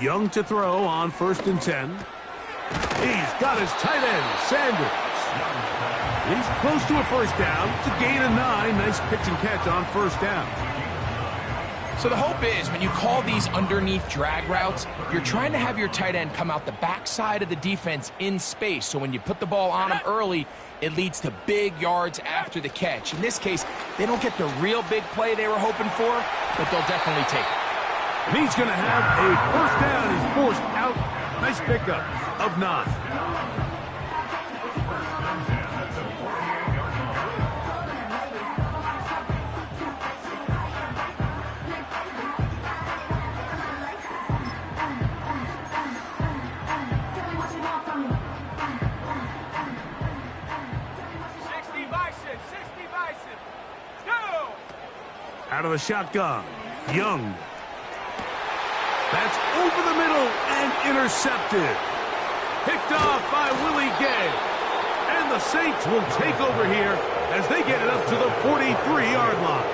Young to throw on 1st and 10. He's got his tight end, Sanders. He's close to a first down. It's a gain of 9. Nice pitch and catch on 1st down. So the hope is when you call these underneath drag routes, you're trying to have your tight end come out the backside of the defense in space. So when you put the ball on him early, it leads to big yards after the catch. In this case, they don't get the real big play they were hoping for, but they'll definitely take it. And he's going to have a first down. He's forced out. Nice pickup of 9. Out of the shotgun, Young. That's over the middle and intercepted. Picked off by Willie Gay. And the Saints will take over here as they get it up to the 43-yard line.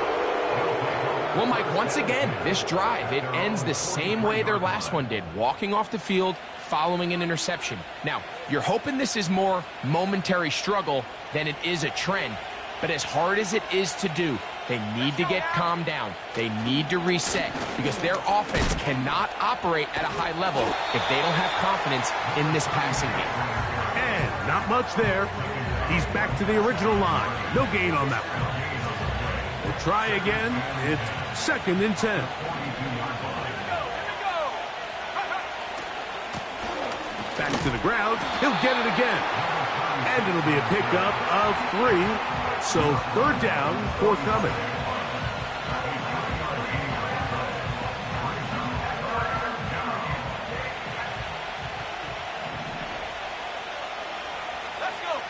Well, Mike, once again, this drive, it ends the same way their last one did, walking off the field, following an interception. Now, you're hoping this is more momentary struggle than it is a trend, but as hard as it is to do, they need to get calmed down. They need to reset because their offense cannot operate at a high level if they don't have confidence in this passing game. And not much there. He's back to the original line. No gain on that one. We'll try again. It's 2nd and 10. Back to the ground. He'll get it again. And it'll be a pickup of 3. So 3rd down, forthcoming. Let's go.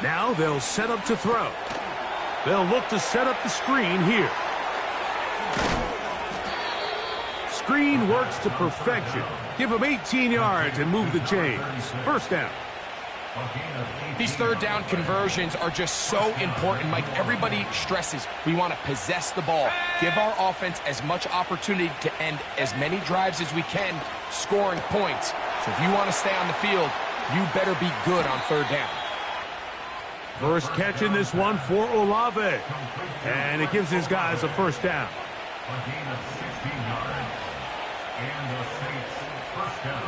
Now they'll set up to throw. They'll look to set up the screen here. Screen works to perfection. Give him 18 yards and move the chains. 1st down. These 3rd down conversions are just so important, Mike. Everybody stresses we want to possess the ball, give our offense as much opportunity to end as many drives as we can, scoring points. So if you want to stay on the field, you better be good on 3rd down. First catch in this one for Olave. And it gives his guys a 1st down. A gain of 16 yards. And the Saints 1st down.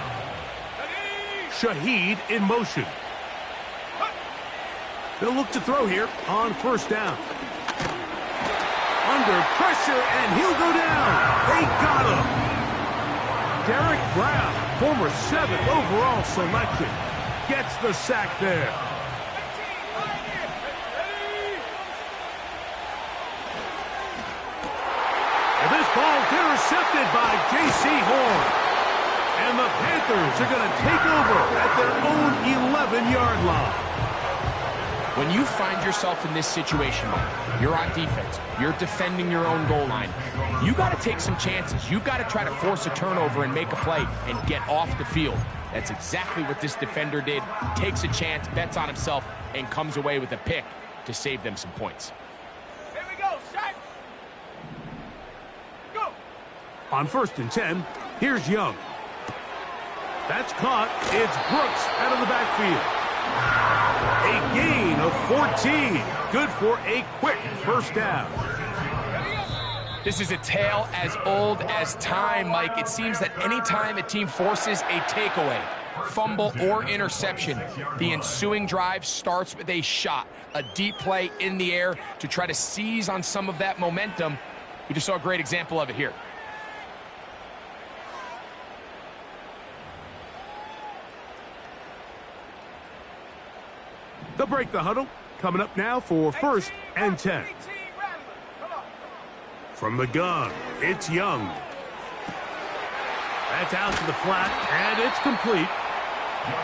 Shaheed in motion. They'll look to throw here on 1st down. Under pressure, and he'll go down. They got him. Derek Brown, former 7th overall selection, gets the sack there. And this ball's intercepted by J.C. Horn. And the Panthers are going to take over at their own 11-yard line. When you find yourself in this situation, Mike, you're on defense, you're defending your own goal line, you got to take some chances. You've got to try to force a turnover and make a play and get off the field. That's exactly what this defender did. Takes a chance, bets on himself, and comes away with a pick to save them some points. Here we go, set. Go. On 1st and 10, here's Young. That's caught. It's Brooks out of the backfield. A gain of 14. Good for a quick 1st down. This is a tale as old as time, Mike. It seems that anytime a team forces a takeaway, fumble, or interception, the ensuing drive starts with a shot, a deep play in the air to try to seize on some of that momentum. We just saw a great example of it here. They'll break the huddle. Coming up now for 1st and 10. From the gun, it's Young. That's out to the flat, and it's complete.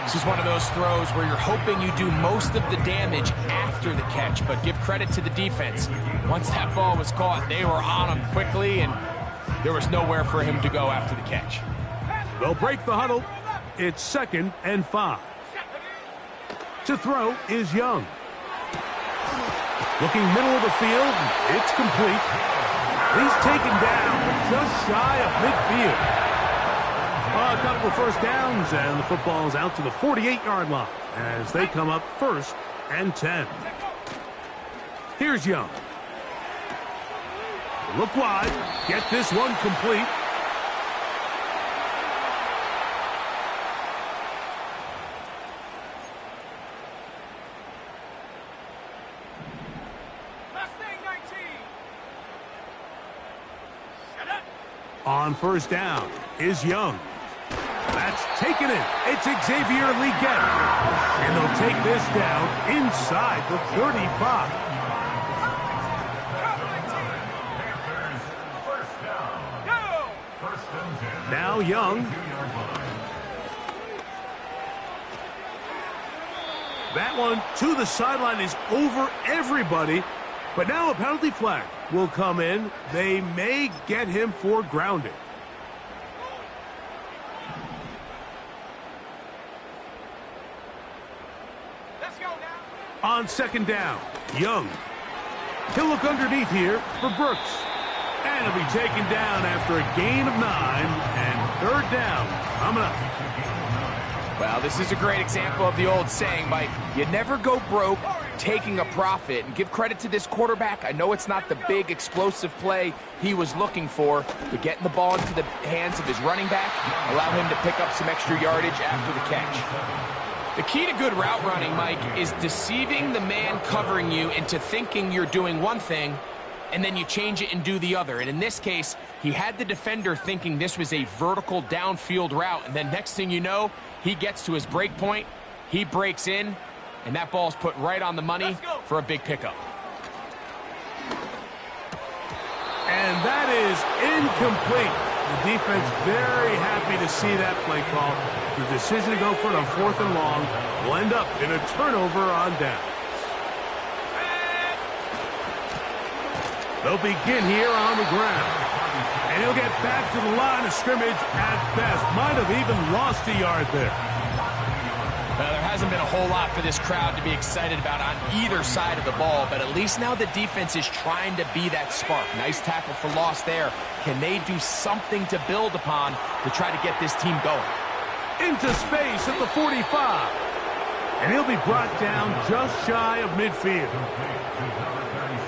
This is one of those throws where you're hoping you do most of the damage after the catch, but give credit to the defense. Once that ball was caught, they were on him quickly, and there was nowhere for him to go after the catch. They'll break the huddle. It's 2nd and 5. To throw is Young. Looking middle of the field, it's complete. He's taken down just shy of midfield. A couple of first downs, and the football's out to the 48-yard line as they come up 1st and 10. Here's Young. Look wide. Get this one complete. On first down is Young. That's taken in. It's Xavier Legette. And they'll take this down inside the 35. Now Young. That one to the sideline is over everybody. But now a penalty flag will come in. They may get him for grounding. Let's go now. On second down, Young. He'll look underneath here for Brooks. And he'll be taken down after a gain of 9 and third down coming up. Well, this is a great example of the old saying, Mike, you never go broke taking a profit. And give credit to this quarterback. I know it's not the big explosive play he was looking for, but getting the ball into the hands of his running back allow him to pick up some extra yardage after the catch. The key to good route running, Mike, is deceiving the man covering you into thinking you're doing one thing, and then you change it and do the other. And in this case, he had the defender thinking this was a vertical downfield route, and then next thing you know, he gets to his break point, he breaks in, and that ball's put right on the money for a big pickup. And that is incomplete. The defense very happy to see that play call. The decision to go for it on 4th and long will end up in a turnover on downs. They'll begin here on the ground. And he'll get back to the line of scrimmage at best. Might have even lost a yard there. Well, there hasn't been a whole lot for this crowd to be excited about on either side of the ball, but at least now the defense is trying to be that spark. Nice tackle for loss there. Can they do something to build upon to try to get this team going? Into space at the 45. And he'll be brought down just shy of midfield.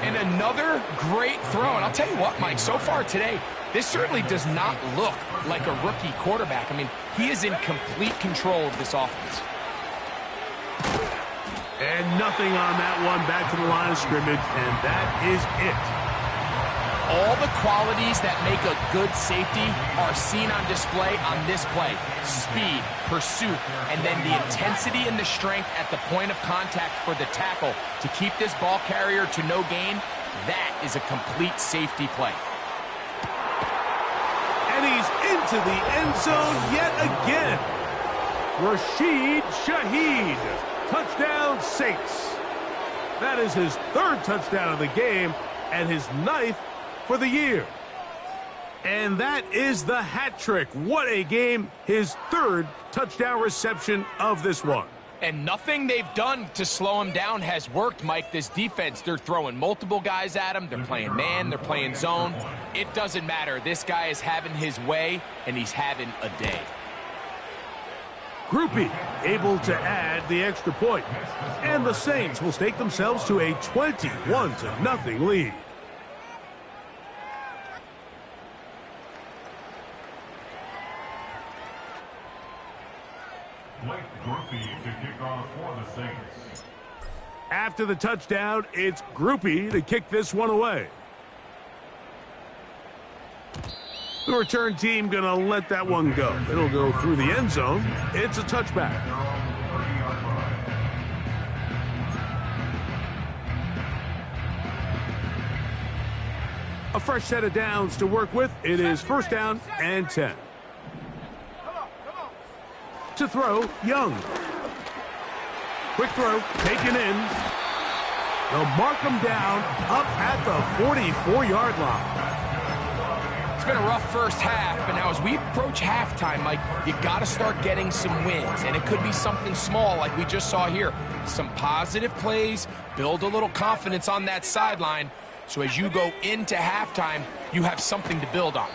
And another great throw. And I'll tell you what, Mike, so far today, this certainly does not look like a rookie quarterback. I mean, he is in complete control of this offense. And nothing on that one. Back to the line of scrimmage, and that is it. All the qualities that make a good safety are seen on display on this play. Speed, pursuit, and then the intensity and the strength at the point of contact for the tackle to keep this ball carrier to no gain. That is a complete safety play. And he's into the end zone yet again. Rashid Shaheed. Touchdown, Saints. That is his 3rd touchdown of the game and his 9th for the year. And that is the hat trick. What a game. His 3rd touchdown reception of this one. And nothing they've done to slow him down has worked, Mike. This defense, they're throwing multiple guys at him. They're playing man, they're playing zone. It doesn't matter. This guy is having his way, and he's having a day. Groupie able to add the extra point. And the Saints will stake themselves to a 21-0 lead. Groupie to kick off for the Saints. After the touchdown, it's Groupie to kick this one away. The return team going to let that one go. It'll go through the end zone. It's a touchback. A fresh set of downs to work with. It is 1st down and 10. To throw, Young. Quick throw, taken in. They'll mark him down up at the 44-yard line. It's been a rough first half, but now as we approach halftime, Mike, you got to start getting some wins, and it could be something small like we just saw here. Some positive plays, build a little confidence on that sideline, so as you go into halftime, you have something to build on.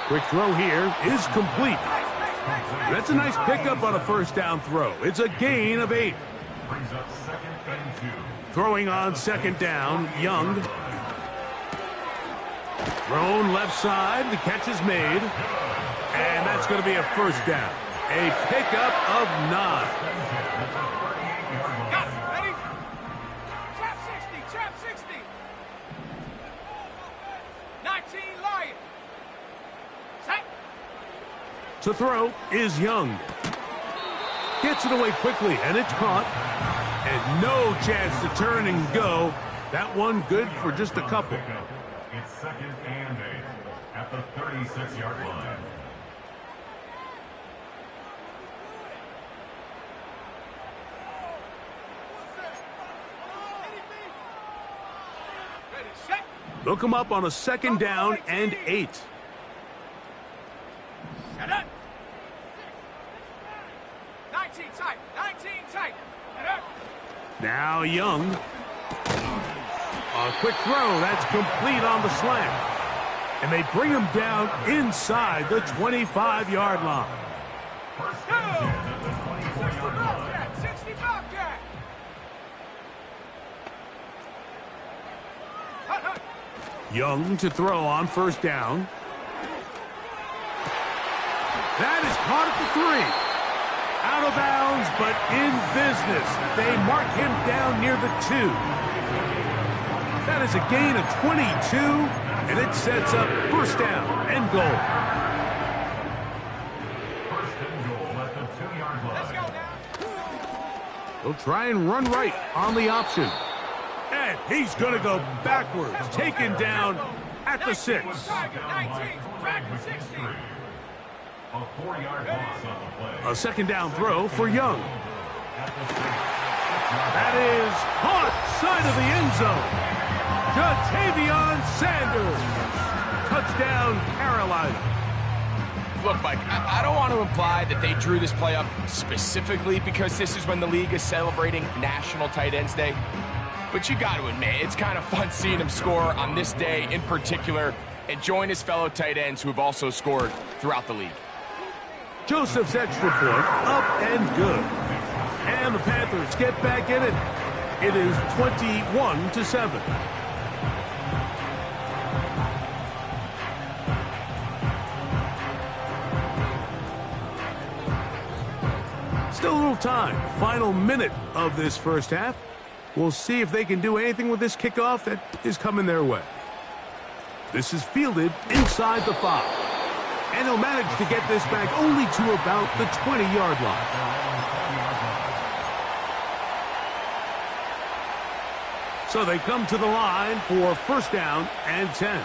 Quick throw here is complete. That's a nice pickup on a first down throw. It's a gain of 8. Brings up 2nd and 2. Throwing on second down, Young. Thrown left side, the catch is made. And that's going to be a first down. A pickup of 9. Got it. Ready? Trap 60, trap 60. 19 Lion. Set. To throw is Young. Gets it away quickly, and it's caught. And no chance to turn and go. That one good for just a couple. It's 2nd and 8 at the 36-yard line. Ready, set. They'll come up on a second down and 8. Set up. 19 tight, 19 tight. Set up. Now Young. A quick throw. That's complete on the slant. And they bring him down inside the 25-yard line. First and 10 at the 24-yard line. Bobcat, 60 Bobcat. Hut, hut. Young to throw on first down. That is caught at the 3. Out of bounds, but in business. They mark him down near the 2. That is a gain of 22, and it sets up first down and goal. First and goal at the 2-yard line. Let's go now. They'll try and run right on the option. And he's going to go backwards, taken down at the 6. 19, track 60. A 4-yard loss on the play. A second down throw for Young. That is caught side of the end zone. Jatavion Sanders. Touchdown, Carolina. Look, Mike, I don't want to imply that they drew this play up specifically because this is when the league is celebrating National Tight Ends Day. But you got to admit, it's kind of fun seeing him score on this day in particular and join his fellow tight ends who have also scored throughout the league. Joseph's extra point up and good. And the Panthers get back in it. It is 21-7. Still a little time. Final minute of this first half. We'll see if they can do anything with this kickoff that is coming their way. This is fielded inside the 5. And he'll manage to get this back only to about the 20-yard line. So they come to the line for first down and 10.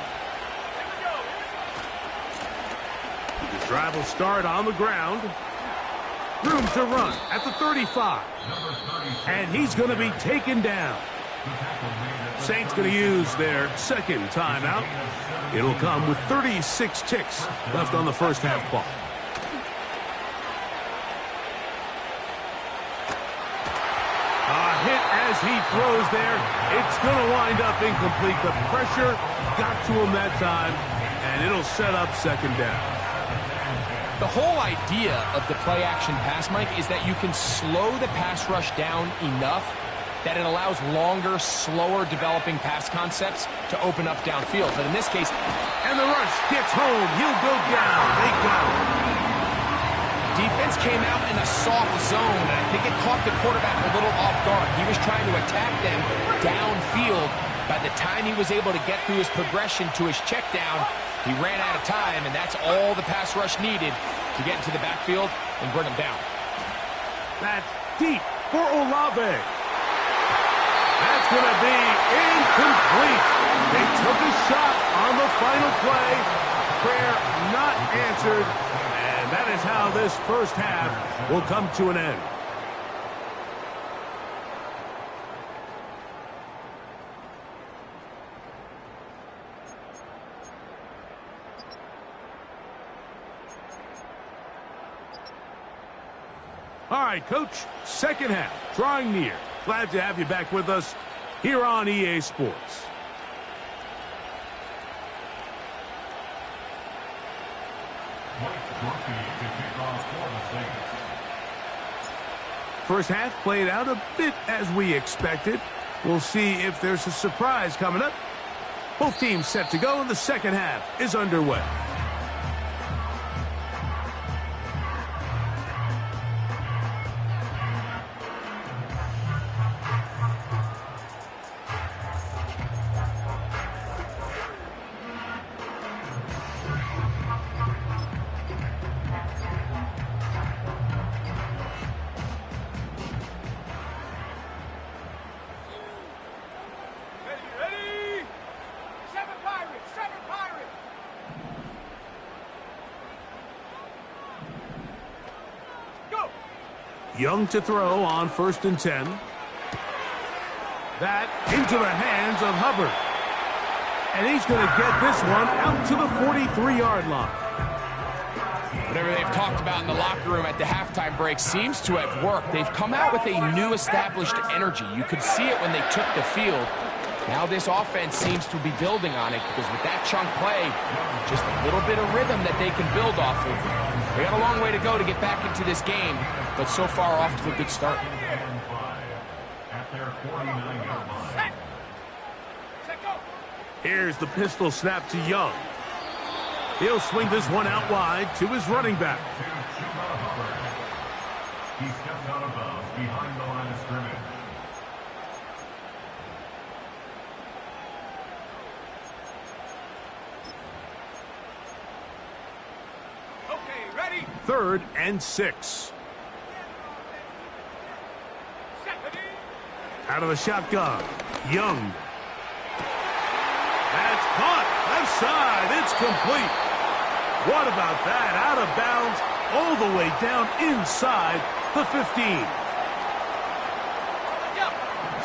The drive will start on the ground. Room to run at the 35. And he's going to be taken down. Saints going to use their second timeout. It'll come with 36 ticks left on the first half clock. A hit as he throws there. It's going to wind up incomplete. The pressure got to him that time, and it'll set up second down. The whole idea of the play-action pass, Mike, is that you can slow the pass rush down enough that it allows longer, slower developing pass concepts to open up downfield. But in this case... And the rush gets home. He'll go down. They got him. Defense came out in a soft zone, and I think it caught the quarterback a little off guard. He was trying to attack them downfield. By the time he was able to get through his progression to his check down, he ran out of time, and that's all the pass rush needed to get into the backfield and bring him down. That's deep for Olave. That's going to be incomplete. They took a shot on the final play. Prayer not answered, and that is how this first half will come to an end. All right, Coach, second half, drawing near. Glad to have you back with us here on EA Sports. Mike Murphy to kick off First half played out a bit as we expected. We'll see if there's a surprise coming up. Both teams set to go, and the second half is underway. Young to throw on 1st and 10. That into the hands of Hubbard. And he's going to get this one out to the 43-yard line. Whatever they've talked about in the locker room at the halftime break seems to have worked. They've come out with a new established energy. You could see it when they took the field. Now this offense seems to be building on it because with that chunk play, just a little bit of rhythm that they can build off of. They got a long way to go to get back into this game, but so far off to a good start. Here's the pistol snap to Young. He'll swing this one out wide to his running back. He steps out of bounds behind the line of scrimmage. Okay, ready? 3rd and 6. Out of the shotgun, Young. That's caught. Left side. It's complete. What about that? Out of bounds all the way down inside the 15.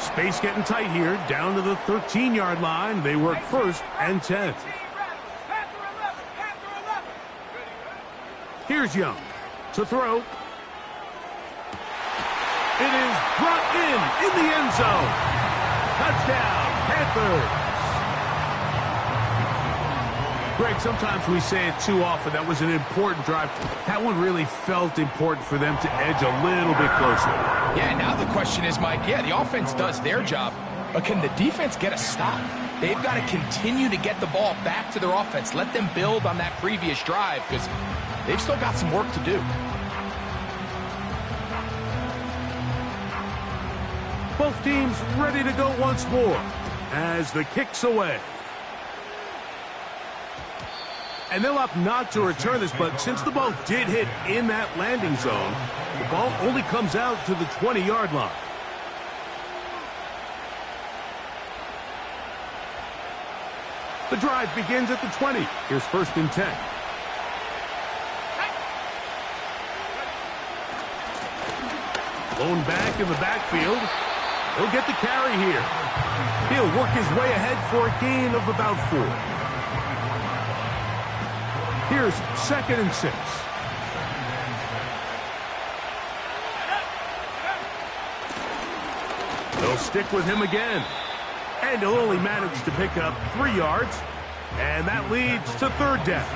Space getting tight here. Down to the 13-yard line. They work 1st and 10. Here's Young to throw. It is brought in the end zone. Touchdown, Panthers. Greg, sometimes we say it too often. That was an important drive. That one really felt important for them to edge a little bit closer. Yeah, now the question is, Mike, the offense does their job, but can the defense get a stop? They've got to continue to get the ball back to their offense. Let them build on that previous drive because they've still got some work to do. Both teams ready to go once more as the kick's away. And they'll opt not to return this, but since the ball did hit in that landing zone, the ball only comes out to the 20-yard line. The drive begins at the 20. Here's 1st and 10. Blown back in the backfield. He'll get the carry here. He'll work his way ahead for a gain of about 4. Here's 2nd and 6. They'll stick with him again. And he'll only manage to pick up 3 yards. And that leads to 3rd down.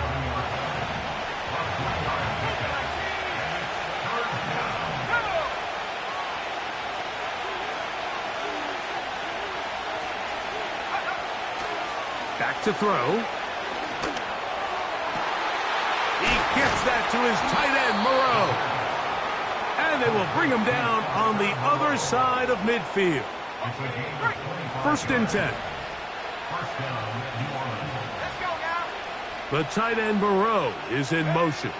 Back to throw. Gets that to his tight end, Moreau. And they will bring him down on the other side of midfield. 1st and 10. The tight end, Moreau, is in motion.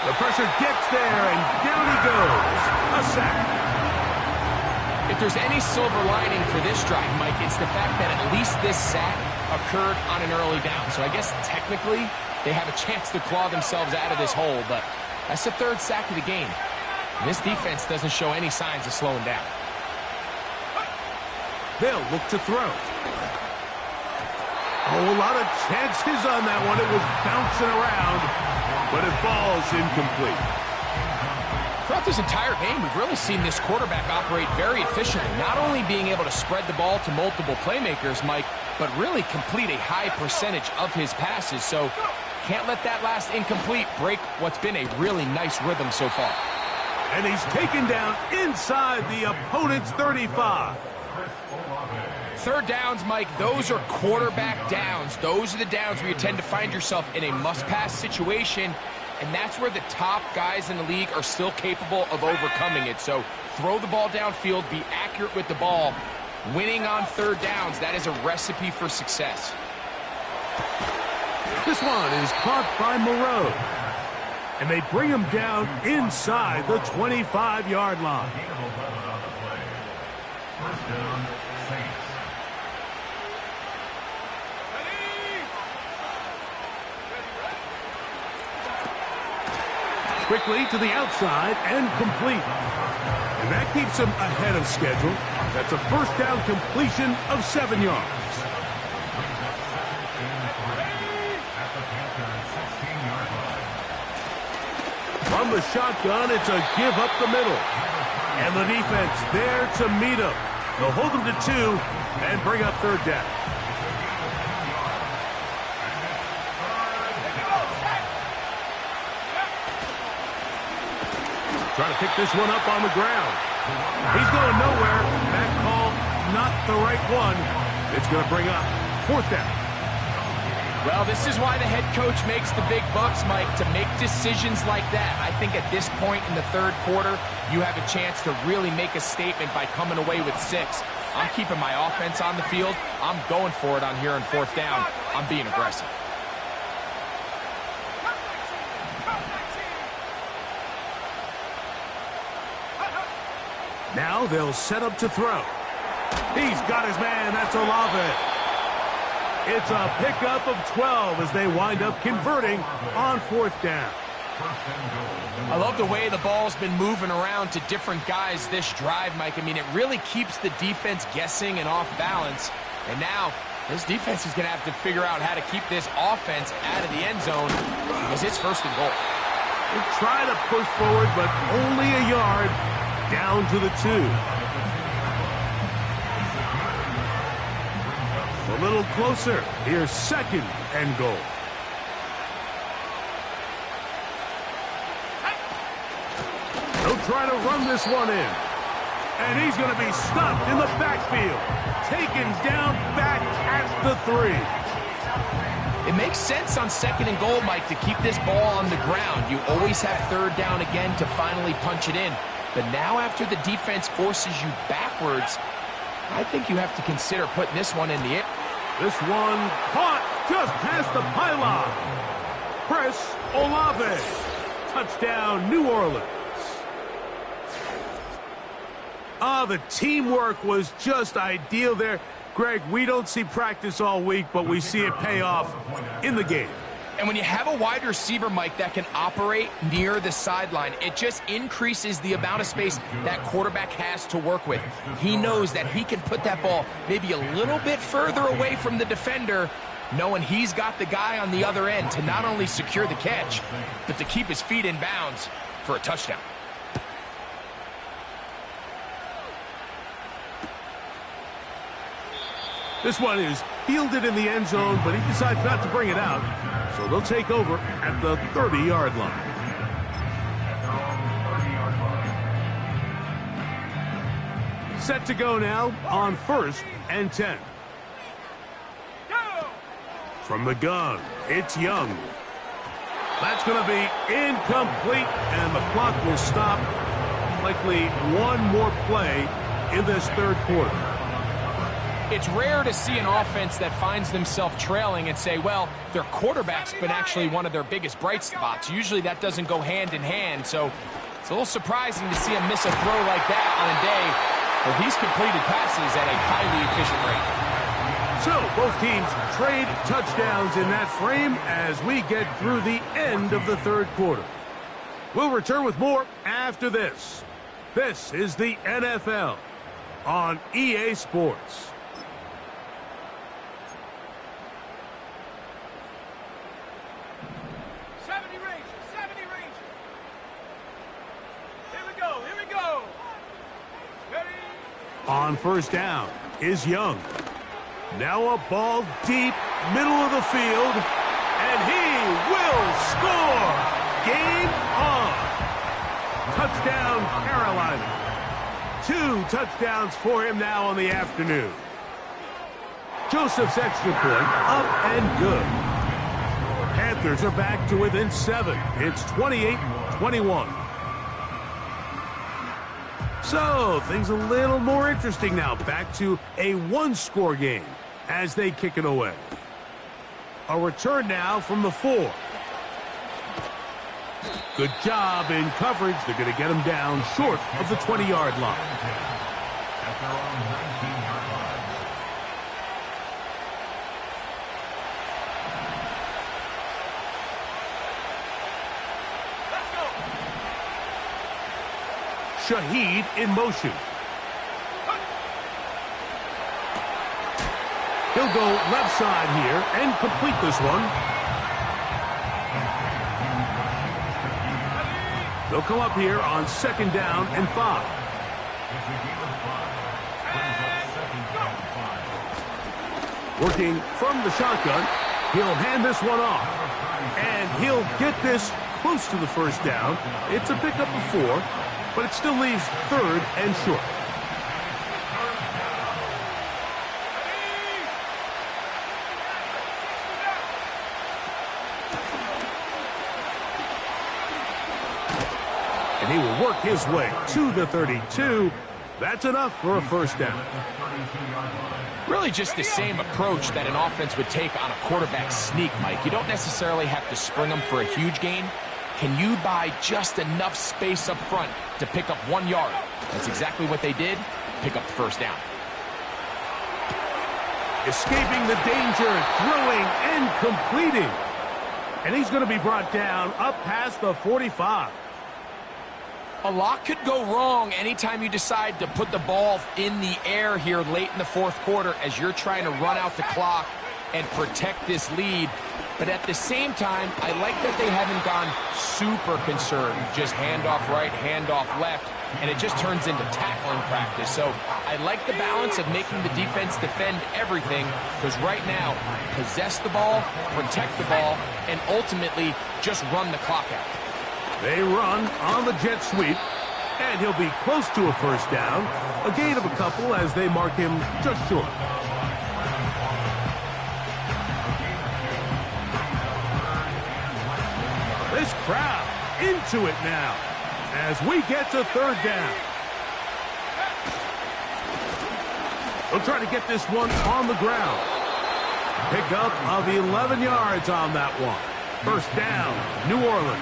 The pressure gets there, and down he goes. A sack. If there's any silver lining for this drive, Mike, it's the fact that at least this sack occurred on an early down. So I guess technically they have a chance to claw themselves out of this hole, but that's the 3rd sack of the game. And this defense doesn't show any signs of slowing down. They'll look to throw. Oh, a lot of chances on that one. It was bouncing around, but it falls incomplete. Throughout this entire game, we've really seen this quarterback operate very efficiently, not only being able to spread the ball to multiple playmakers, Mike, but really complete a high percentage of his passes. So Can't let that last incomplete break what's been a really nice rhythm so far. And he's taken down inside the opponent's 35. Third downs, Mike, those are quarterback downs. Those are the downs where you tend to find yourself in a must-pass situation, and that's where the top guys in the league are still capable of overcoming it. So throw the ball downfield, be accurate with the ball. Winning on third downs, that is a recipe for success. This one is caught by Moreau. And they bring him down inside the 25-yard line. First down, Saints. Quickly to the outside and complete. And that keeps him ahead of schedule. That's a first down completion of 7 yards. From the shotgun, it's a give up the middle. And the defense there to meet him. They'll hold him to 2 and bring up third down. Trying to pick this one up on the ground. He's going nowhere. That call, not the right one. It's going to bring up fourth down. Well, this is why the head coach makes the big bucks, Mike, to make decisions like that. I think at this point in the third quarter, you have a chance to really make a statement by coming away with 6. I'm keeping my offense on the field. I'm going for it on here on fourth down. I'm being aggressive. Now they'll set up to throw. He's got his man. That's Olave. It's a pickup of 12 as they wind up converting on fourth down. I love the way the ball's been moving around to different guys this drive, Mike. I mean, it really keeps the defense guessing and off balance. And now this defense is going to have to figure out how to keep this offense out of the end zone because it's first and goal. They try to push forward, but only a yard down to the 2. A little closer. Here's second and goal. They'll try to run this one in. And he's going to be stopped in the backfield. Taken down back at the 3. It makes sense on second and goal, Mike, to keep this ball on the ground. You always have third down again to finally punch it in. But now after the defense forces you backwards, I think you have to consider putting this one in the air. This one caught just past the pylon. Chris Olave. Touchdown, New Orleans. The teamwork was just ideal there. Greg, we don't see practice all week, but we see it pay off in the game. And when you have a wide receiver, Mike, that can operate near the sideline, it just increases the amount of space that quarterback has to work with. He knows that he can put that ball maybe a little bit further away from the defender, knowing he's got the guy on the other end to not only secure the catch, but to keep his feet in bounds for a touchdown. This one is fielded in the end zone, but he decides not to bring it out. So they'll take over at the 30-yard line. Set to go now on first and 10. From the gun, it's Young. That's going to be incomplete, and the clock will stop. Likely one more play in this third quarter. It's rare to see an offense that finds themselves trailing and say, well, their quarterback's been actually one of their biggest bright spots. Usually that doesn't go hand in hand, so it's a little surprising to see him miss a throw like that on a day where he's completed passes at a highly efficient rate. So both teams trade touchdowns in that frame as we get through the end of the third quarter. We'll return with more after this. This is the NFL on EA Sports. On first down is Young. Now a ball deep, middle of the field, and he will He'll score! Game on! Touchdown, Carolina. 2 touchdowns for him now on the afternoon. Joseph's extra point up and good. Panthers are back to within 7. It's 28-21. So, things a little more interesting now. Back to a 1-score game as they kick it away. A return now from the 4. Good job in coverage. They're going to get him down short of the 20-yard line. At their own 19-yard line. Shaheed in motion. He'll go left side here and complete this one. They'll come up here on 2nd down and 5. Working from the shotgun, he'll hand this one off. And he'll get this close to the 1st down. It's a pickup of 4, but it still leaves 3rd and short. And he will work his way to the 32. That's enough for a 1st down. Really just the same approach that an offense would take on a quarterback sneak, Mike. You don't necessarily have to spring them for a huge gain. Can you buy just enough space up front to pick up 1 yard? That's exactly what they did. Pick up the 1st down. Escaping the danger, throwing and completing. And he's going to be brought down up past the 45. A lot could go wrong anytime you decide to put the ball in the air here late in the 4th quarter as you're trying to run out the clock and protect this lead. But at the same time, I like that they haven't gone super conserved. Just handoff right, handoff left, and it just turns into tackling practice. So I like the balance of making the defense defend everything, because right now, possess the ball, protect the ball, and ultimately just run the clock out. They run on the jet sweep, and he'll be close to a 1st down. A gain of a couple as they mark him just short. This crowd into it now as we get to 3rd down. We'll try to get this one on the ground. Pickup of 11 yards on that one. 1st down, New Orleans.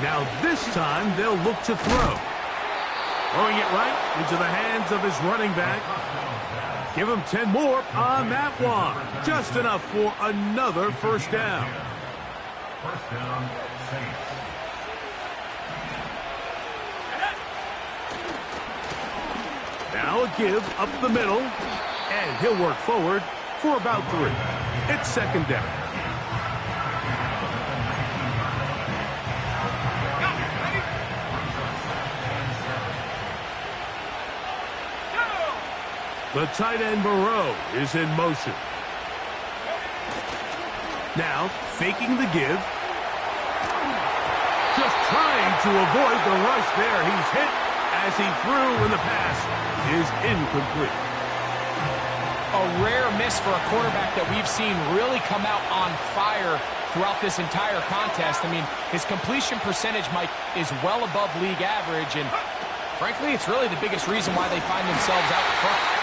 Now this time they'll look to throw. Throwing it right into the hands of his running back. Give him 10 more on that one. Just enough for another 1st down. 1st down, Saints. Now a give up the middle. And he'll work forward for about 3. It's 2nd down. The tight end Moreau is in motion. Now, faking the give. Just trying to avoid the rush there. He's hit as he threw, and the pass is incomplete. A rare miss for a quarterback that we've seen really come out on fire throughout this entire contest. I mean, his completion percentage, Mike, is well above league average, and frankly, it's really the biggest reason why they find themselves out in front.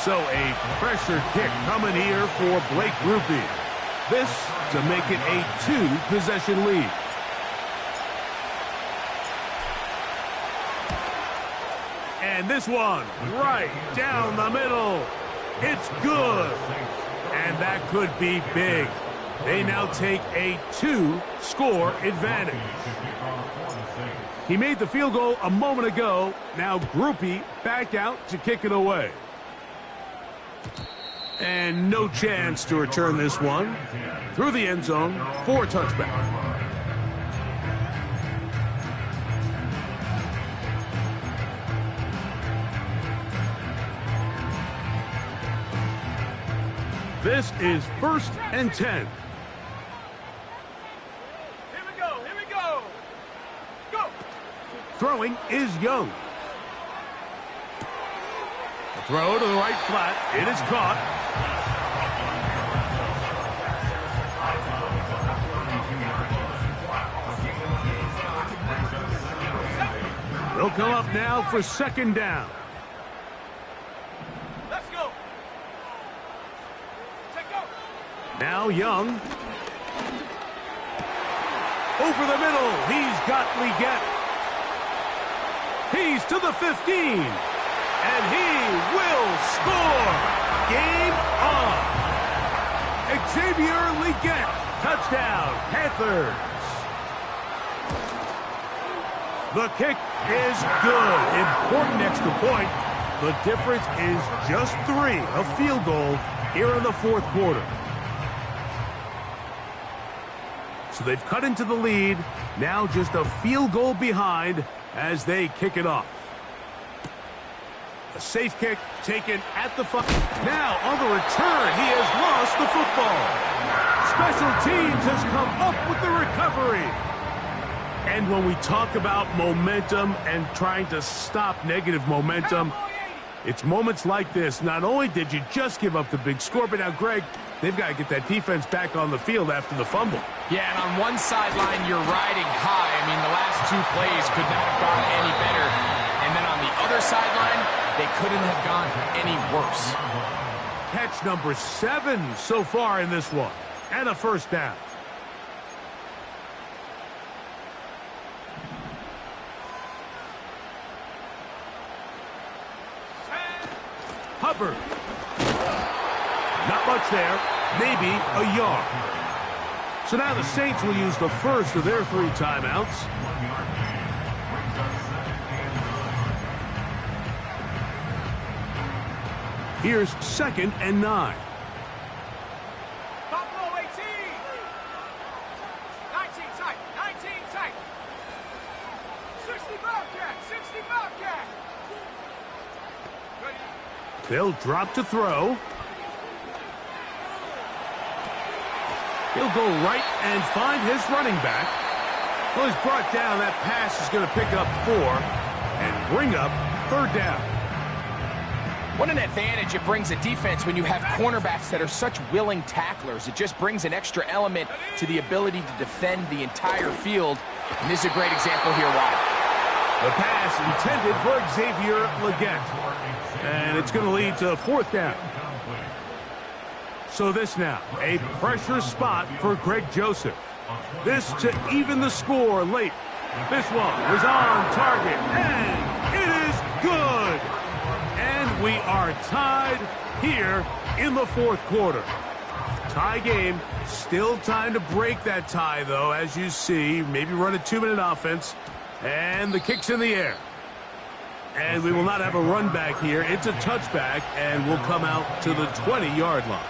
So a pressure kick coming here for Blake Grupe. This to make it a 2-possession lead. And this one right down the middle. It's good. And that could be big. They now take a 2-score advantage. He made the field goal a moment ago. Now Grupe back out to kick it away. And no chance to return this one through the end zone for a touchback. This is 1st and 10. Here we go, here we go. Go. Throwing is Young. A throw to the right flat. It is caught. They'll come up now for 2nd down. Let's go. Take go. Now Young. Over the middle. He's got Leggett. He's to the 15. And he will score. Game on. Xavier Leggett. Touchdown, Panthers. The kick is good. Important extra point. The difference is just 3, a field goal here in the 4th quarter. So they've cut into the lead. Now just a field goal behind as they kick it off. A safe kick taken at the now on the return, he has lost the football. Special teams has come up with the recovery. And when we talk about momentum and trying to stop negative momentum, it's moments like this. Not only did you just give up the big score, but now, Greg, they've got to get that defense back on the field after the fumble. Yeah, and on one sideline, you're riding high. I mean, the last 2 plays could not have gone any better. And then on the other sideline, they couldn't have gone any worse. Catch number 7 so far in this one. And a 1st down. Hubbard. Not much there. Maybe a yard. So now the Saints will use the first of their 3 timeouts. Here's 2nd and 9. Buffalo 18. 19 tight, 19 tight. 60 Bobcat, 60 Bobcat. Ready? They'll drop to throw. He'll go right and find his running back. Well, he's brought down. That pass is going to pick up 4 and bring up 3rd down. What an advantage it brings a defense when you have cornerbacks that are such willing tacklers. It just brings an extra element to the ability to defend the entire field. And this is a great example here why. The pass intended for Xavier Leggett. And it's going to lead to 4th down. So this now, a pressure spot for Greg Joseph. This to even the score late. This one was on target, and it is good. And we are tied here in the 4th quarter. Tie game. Still time to break that tie, though, as you see. Maybe run a 2-minute offense. And the kick's in the air. And we will not have a run back here. It's a touchback, and we'll come out to the 20-yard line.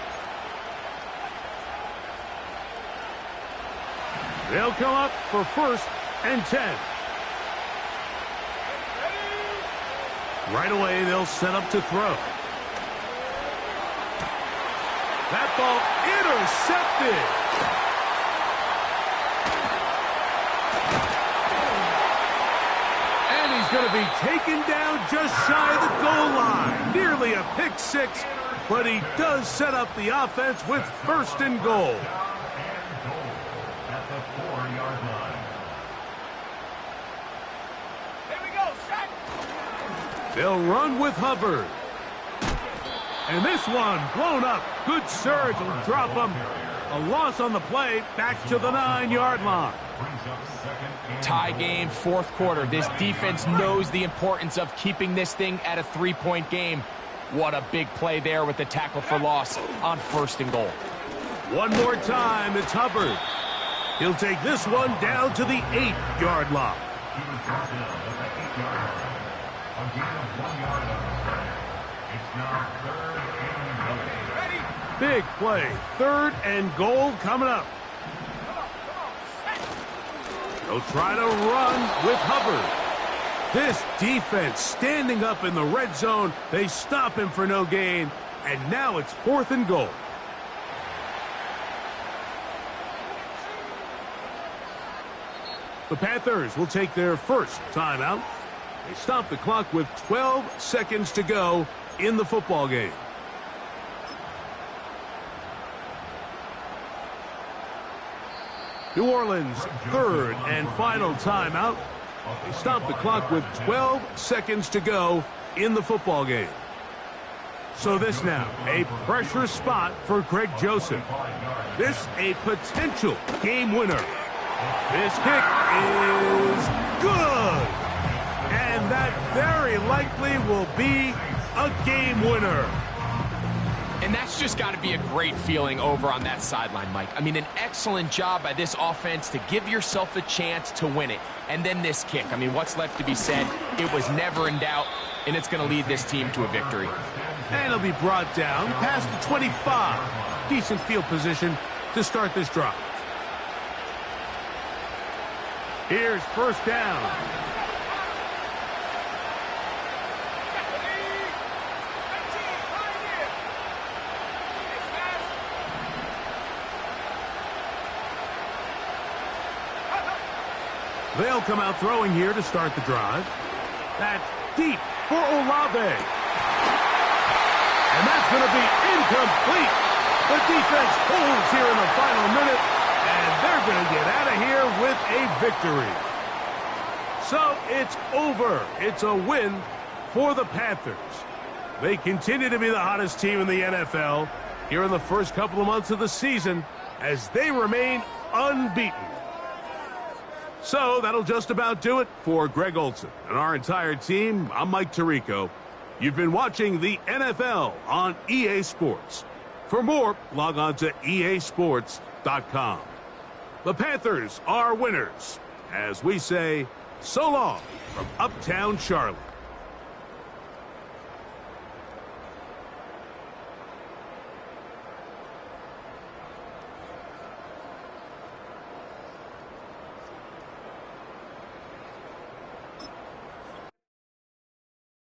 They'll come up for 1st and 10. Right away, they'll set up to throw. That ball intercepted. And he's going to be taken down just shy of the goal line. Nearly a pick 6, but he does set up the offense with 1st and goal. At the 4-yard line. Here we go, set. They'll run with Hubbard. And this one blown up. Good surge will drop him. A loss on the play, back to the 9-yard line. Tie game, 4th quarter. This defense knows the importance of keeping this thing at a 3-point game. What a big play there with the tackle for loss on 1st and goal. One more time, it's Hubbard. He'll take this one down to the 8-yard line. He was brought down at the 8-yard line. A gain of 1 yard. It's now 3rd and goal. Ready? Big play. 3rd and goal coming up. They'll try to run with Hubbard. This defense standing up in the red zone. They stop him for no gain. And now it's 4th and goal. The Panthers will take their first timeout. They stop the clock with 12 seconds to go in the football game. New Orleans' 3rd and final timeout. They stop the clock with 12 seconds to go in the football game. So this now, a pressure spot for Greg Joseph. This a potential game winner. This kick is good. And that very likely will be a game winner. And that's just got to be a great feeling over on that sideline, Mike. I mean, an excellent job by this offense to give yourself a chance to win it. And then this kick. I mean, what's left to be said? It was never in doubt, and it's going to lead this team to a victory. And it'll be brought down past the 25. Decent field position to start this drive. Here's 1st down. They'll come out throwing here to start the drive. That's deep for Olave. And that's going to be incomplete. The defense holds here in the final minute, and they're going to get out of here with a victory. So it's over. It's a win for the Panthers. They continue to be the hottest team in the NFL here in the first couple of months of the season as they remain unbeaten. So that'll just about do it for Greg Olsen and our entire team. I'm Mike Tirico. You've been watching the NFL on EA Sports. For more, log on to easports.com. The Panthers are winners, as we say, so long from Uptown Charlotte.